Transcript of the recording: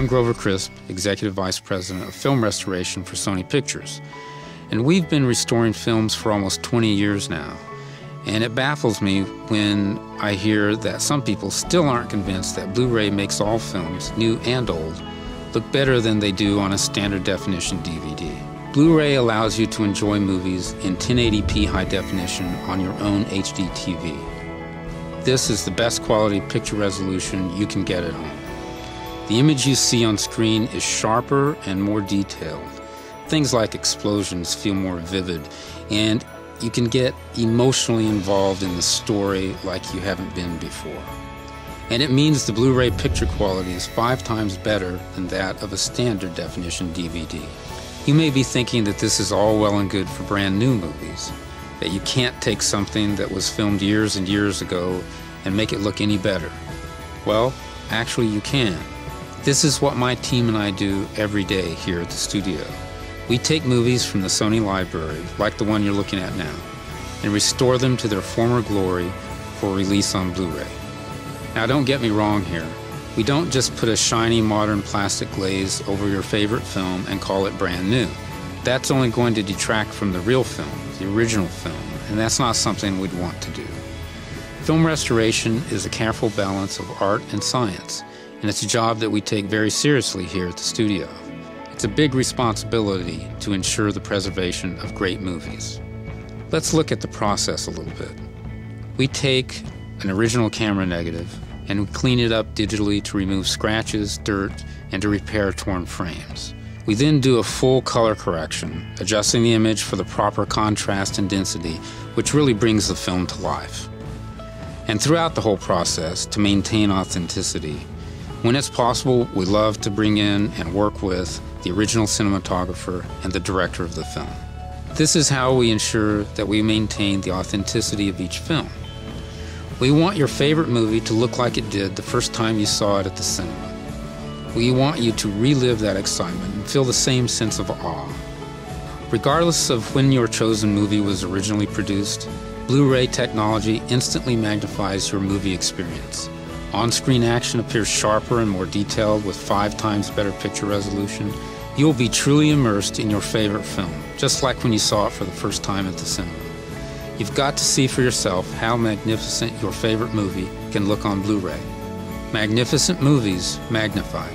I'm Grover Crisp, Executive Vice President of Film Restoration for Sony Pictures. And we've been restoring films for almost 20 years now. And it baffles me when I hear that some people still aren't convinced that Blu-ray makes all films, new and old, look better than they do on a standard definition DVD. Blu-ray allows you to enjoy movies in 1080p high definition on your own HD TV. This is the best quality picture resolution you can get at home. The image you see on screen is sharper and more detailed. Things like explosions feel more vivid, and you can get emotionally involved in the story like you haven't been before. And it means the Blu-ray picture quality is 5 times better than that of a standard definition DVD. You may be thinking that this is all well and good for brand new movies, that you can't take something that was filmed years and years ago and make it look any better. Well, actually you can. This is what my team and I do every day here at the studio. We take movies from the Sony library, like the one you're looking at now, and restore them to their former glory for release on Blu-ray. Now don't get me wrong here. We don't just put a shiny modern plastic glaze over your favorite film and call it brand new. That's only going to detract from the real film, the original film, and that's not something we'd want to do. Film restoration is a careful balance of art and science, and it's a job that we take very seriously here at the studio. It's a big responsibility to ensure the preservation of great movies. Let's look at the process a little bit. We take an original camera negative and we clean it up digitally to remove scratches, dirt, and to repair torn frames. We then do a full color correction, adjusting the image for the proper contrast and density, which really brings the film to life. And throughout the whole process, to maintain authenticity, when it's possible, we love to bring in and work with the original cinematographer and the director of the film. This is how we ensure that we maintain the authenticity of each film. We want your favorite movie to look like it did the first time you saw it at the cinema. We want you to relive that excitement and feel the same sense of awe. Regardless of when your chosen movie was originally produced, Blu-ray technology instantly magnifies your movie experience. On-screen action appears sharper and more detailed with 5 times better picture resolution. You'll be truly immersed in your favorite film, just like when you saw it for the first time at the cinema. You've got to see for yourself how magnificent your favorite movie can look on Blu-ray. Magnificent movies magnified.